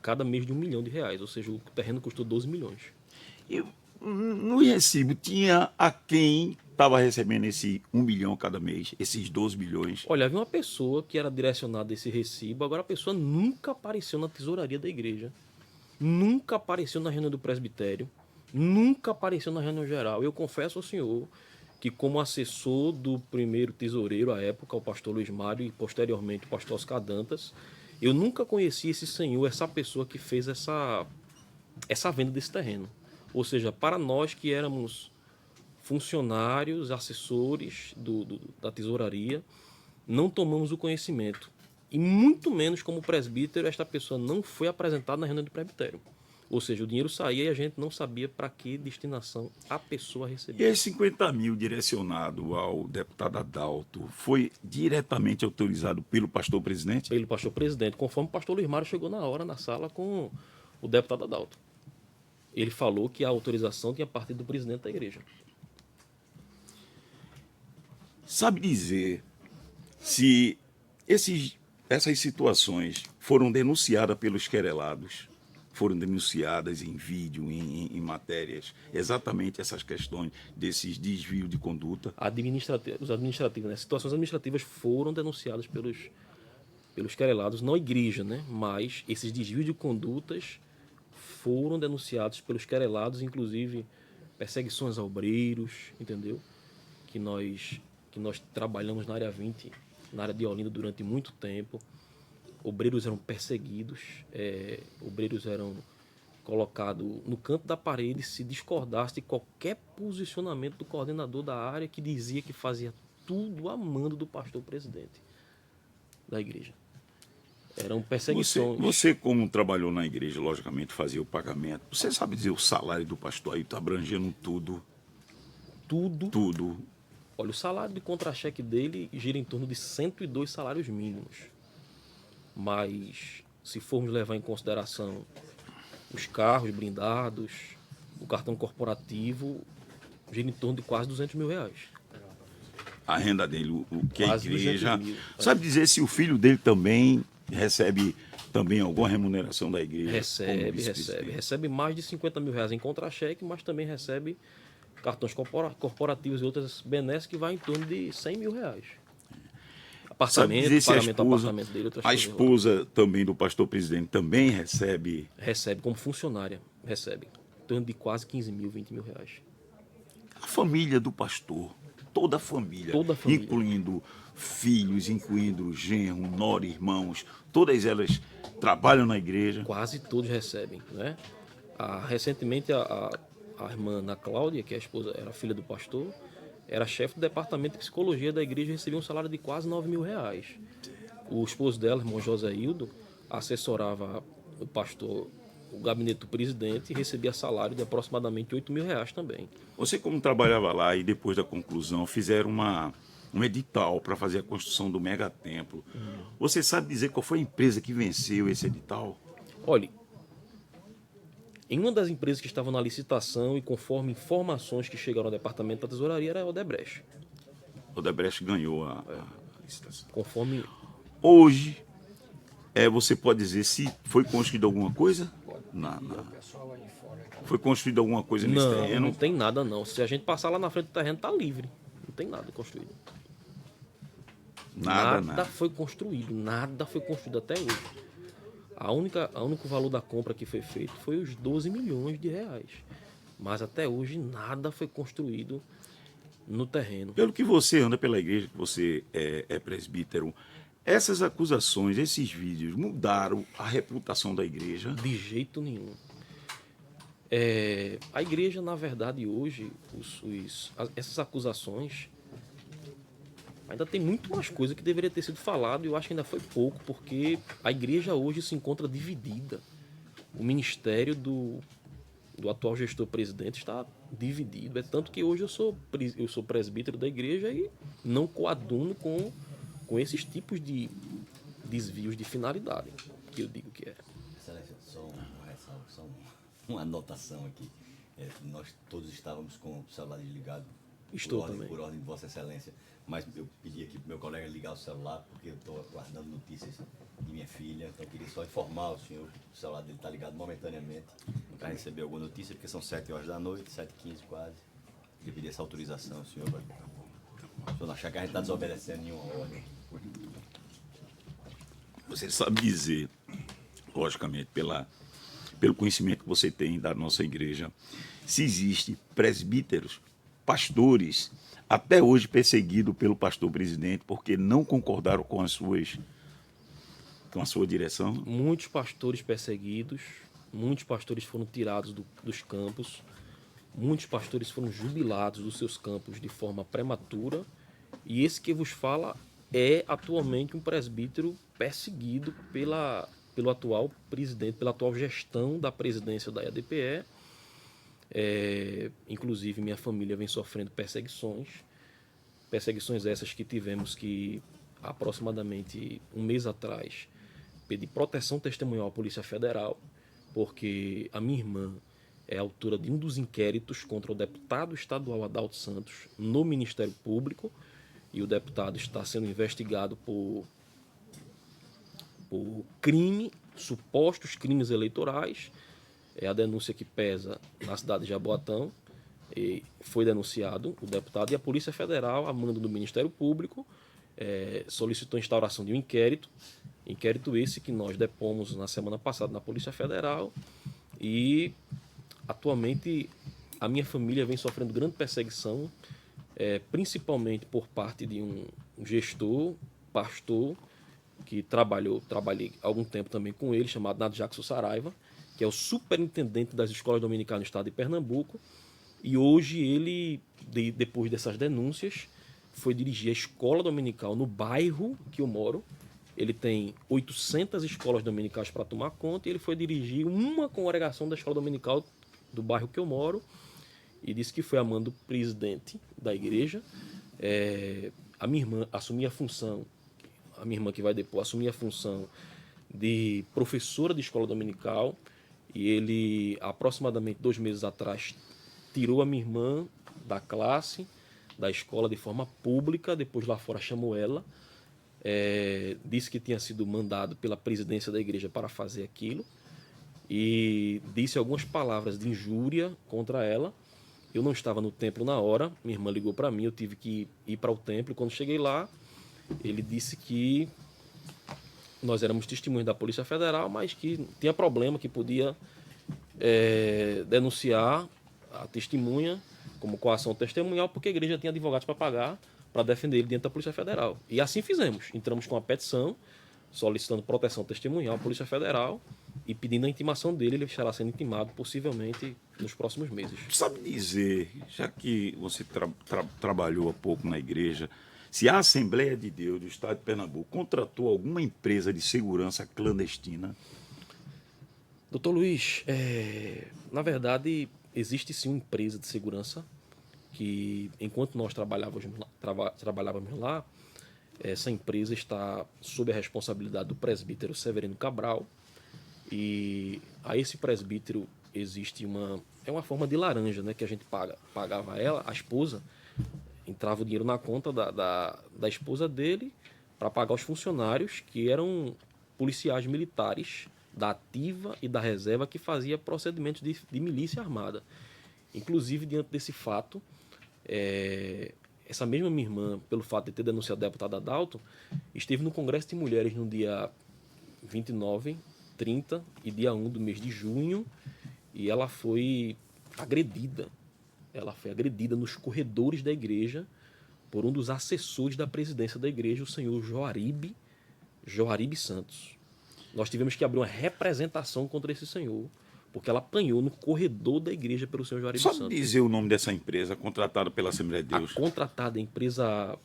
cada mês de R$ 1 milhão, ou seja, o terreno custou 12 milhões. E no recibo tinha a quem estava recebendo esse 1 milhão cada mês, esses 12 milhões. Olha, havia uma pessoa que era direcionada a esse recibo, agora a pessoa nunca apareceu na tesouraria da igreja, nunca apareceu na reunião do presbitério, nunca apareceu na reunião geral. Eu confesso ao senhor que, como assessor do primeiro tesoureiro à época, o pastor Luiz Mário, e posteriormente o pastor Oscar Dantas, eu nunca conheci esse senhor, essa pessoa que fez essa venda desse terreno. Ou seja, para nós que éramos funcionários, assessores da tesouraria, não tomamos o conhecimento. E muito menos como presbítero, esta pessoa não foi apresentada na reunião do presbitério. Ou seja, o dinheiro saía e a gente não sabia para que destinação a pessoa E recebia. esses 50 mil direcionado ao deputado Adalto foi diretamente autorizado pelo pastor presidente? Pelo pastor presidente, conforme o pastor Luiz Mário chegou na hora na sala com o deputado Adalto. Ele falou que a autorização tinha partido do presidente da igreja. Sabe dizer se essas situações foram denunciadas pelos querelados, foram denunciadas em vídeo, em matérias, exatamente essas questões desses desvios de conduta? Os administrativos, né? Situações administrativas foram denunciadas pelos querelados, não a igreja, né? Mas esses desvios de condutas foram denunciados pelos querelados, inclusive perseguições a obreiros, entendeu? Que nós trabalhamos na área 20, na área de Olinda durante muito tempo. Obreiros eram perseguidos, obreiros eram colocados no canto da parede se discordasse de qualquer posicionamento do coordenador da área, que dizia que fazia tudo a mando do pastor presidente da igreja. Eram perseguições. Você, como trabalhou na igreja, logicamente fazia o pagamento. Você sabe dizer o salário do pastor aí está abrangendo tudo? Tudo. Tudo. Olha, o salário de contra-cheque dele gira em torno de 102 salários mínimos. Mas, se formos levar em consideração os carros blindados, o cartão corporativo, gira em torno de quase R$ 200 mil. A renda dele, o que Quase a igreja... 200 mil. Sabe dizer se o filho dele também recebe também alguma remuneração da igreja? Recebe mais de R$ 50 mil em contra-cheque, mas também recebe cartões corporativos e outras benesses que vai em torno de R$ 100 mil. Sabe dizer se Pagamento do apartamento dele, outras a coisas lá. esposa também do pastor presidente também recebe? Recebe como funcionária, recebe em torno de quase 15 mil, 20 mil reais. A família do pastor, toda a família, incluindo filhos, incluindo genro, nora, irmãos, todas elas trabalham na igreja? Quase todos recebem, né? Recentemente a irmã Ana Cláudia, que é a esposa, era filha do pastor, era chefe do departamento de psicologia da igreja e recebia um salário de quase R$ 9 mil. O esposo dela, irmão José Hildo, assessorava o pastor, o gabinete do presidente, e recebia salário de aproximadamente R$ 8 mil também. Você, como trabalhava lá e depois da conclusão fizeram um edital para fazer a construção do megatemplo, você sabe dizer qual foi a empresa que venceu esse edital? Olha, em uma das empresas que estavam na licitação e conforme informações que chegaram ao departamento da tesouraria era a Odebrecht. Odebrecht ganhou a licitação. Conforme... Hoje, você pode dizer se foi construída alguma coisa? Foi construída alguma coisa nesse terreno? Não tem nada não. Se a gente passar lá na frente do terreno, tá livre. Não tem nada construído. Nada foi construído. Nada foi construído até hoje. O único valor da compra que foi feito foi os 12 milhões de reais. Mas até hoje nada foi construído no terreno. Pelo que você anda pela igreja, que você é presbítero, essas acusações, esses vídeos mudaram a reputação da igreja? De jeito nenhum. A igreja, na verdade, hoje, essas acusações, ainda tem muito mais coisa que deveria ter sido falado e eu acho que ainda foi pouco, porque a igreja hoje se encontra dividida. O ministério do atual gestor-presidente está dividido. É tanto que hoje eu sou presbítero da igreja e não coaduno com esses tipos de desvios de finalidade, que eu digo que é. Excelência, só uma anotação aqui. Nós todos estávamos com o celular desligado. Por ordem de Vossa Excelência. Mas eu pedi aqui para o meu colega ligar o celular, porque eu estou aguardando notícias minha filha, então eu queria só informar o senhor, o celular dele está ligado momentaneamente para receber alguma notícia, porque são 7 horas da noite, 7h15 quase. Eu pedir essa autorização, senhor, para o senhor não achar que a gente está desobedecendo nenhuma ordem. Você sabe dizer, logicamente, pelo conhecimento que você tem da nossa igreja, se existe presbíteros, pastores, até hoje perseguidos pelo pastor presidente, porque não concordaram com a sua direção? Muitos pastores perseguidos, muitos pastores foram tirados dos campos, muitos pastores foram jubilados dos seus campos de forma prematura, e esse que vos fala é atualmente um presbítero perseguido pelo atual presidente, pela atual gestão da presidência da EADPE. Inclusive minha família vem sofrendo perseguições essas que tivemos que aproximadamente um mês atrás pedir proteção testemunhal à Polícia Federal, porque a minha irmã é autora de um dos inquéritos contra o deputado estadual Adalto Santos no Ministério Público, e o deputado está sendo investigado por supostos crimes eleitorais. É a denúncia que pesa na cidade de Jaboatão. E foi denunciado o deputado, e a Polícia Federal, a mando do Ministério Público, solicitou a instauração de um inquérito esse que nós depomos na semana passada na Polícia Federal, e atualmente a minha família vem sofrendo grande perseguição, principalmente por parte de um gestor, pastor, que trabalhei algum tempo também com ele, chamado Nato Jackson Saraiva, que é o superintendente das escolas dominicais no estado de Pernambuco, e hoje ele, depois dessas denúncias, foi dirigir a escola dominical no bairro que eu moro. Ele tem 800 escolas dominicais para tomar conta, e ele foi dirigir uma congregação da escola dominical do bairro que eu moro, e disse que foi a mando do presidente da igreja. A minha irmã assumia a função, a minha irmã que vai depor, assumia a função de professora de escola dominical, e ele, aproximadamente 2 meses atrás, tirou a minha irmã da classe, da escola, de forma pública. Depois lá fora chamou ela, disse que tinha sido mandado pela presidência da igreja para fazer aquilo, e disse algumas palavras de injúria contra ela. Eu não estava no templo na hora, minha irmã ligou para mim, eu tive que ir para o templo. Quando cheguei lá, ele disse que nós éramos testemunhas da Polícia Federal, mas que tinha problema, que podia denunciar a testemunha como coação testemunhal, porque a igreja tinha advogados para pagar para defender ele diante da Polícia Federal. E assim fizemos. Entramos com a petição solicitando proteção testemunhal à Polícia Federal e pedindo a intimação dele. Ele estará sendo intimado possivelmente nos próximos meses. Sabe dizer, já que você trabalhou há pouco na igreja, se a Assembleia de Deus do Estado de Pernambuco contratou alguma empresa de segurança clandestina? Doutor Luiz, na verdade, existe sim uma empresa de segurança que, enquanto nós trabalhávamos lá, essa empresa está sob a responsabilidade do presbítero Severino Cabral, e a esse presbítero existe uma forma de laranja, né, que a gente pagava ela, a esposa, entrava o dinheiro na conta da esposa dele para pagar os funcionários, que eram policiais militares da ativa e da reserva, que fazia procedimentos de milícia armada. Inclusive, diante desse fato, essa mesma minha irmã, pelo fato de ter denunciado o deputado Adalto, esteve no Congresso de Mulheres no dia 29, 30 e dia 1 do mês de junho, e ela foi agredida. Ela foi agredida nos corredores da igreja por um dos assessores da presidência da igreja, o senhor Joaribe Santos. Nós tivemos que abrir uma representação contra esse senhor, porque ela apanhou no corredor da igreja pelo senhor Joaribe Santos. Só dizer o nome dessa empresa contratada pela Assembleia de Deus. A contratada, a empresa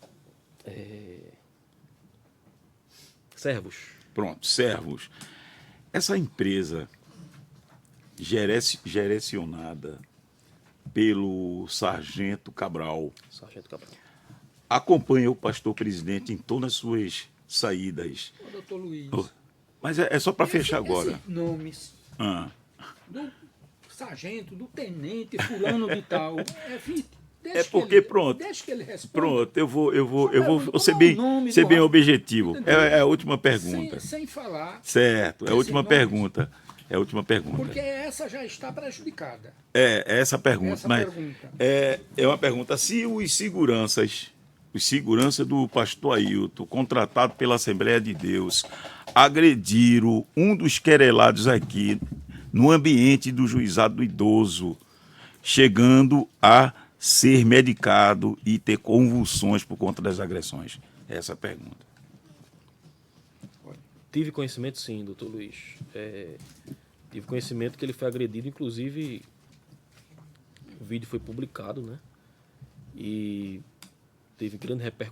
Servos. Pronto, Servos. Essa empresa gerecionada pelo Sargento Cabral. Acompanha o pastor presidente em todas as suas saídas. Ô, doutor Luiz. Mas é só para fechar agora. Esses nomes do sargento, do tenente, fulano de tal, É porque, pronto. Deixa que ele responda. Pronto, eu vou Pergunta, ser como é bem, o nome ser do bem rapaz? objetivo. Entendeu? É a última pergunta. Sem falar, Certo, é a Esse última nome- pergunta. É a última pergunta. porque essa já está prejudicada. É essa a pergunta. Essa mas pergunta. É uma pergunta. Se os seguranças do pastor Ailton, contratado pela Assembleia de Deus, agrediram um dos querelados aqui no ambiente do juizado do idoso, chegando a ser medicado e ter convulsões por conta das agressões? Essa é a pergunta. Tive conhecimento, sim, doutor Luiz. Tive conhecimento que ele foi agredido, inclusive o vídeo foi publicado, né? E teve grande repercussão.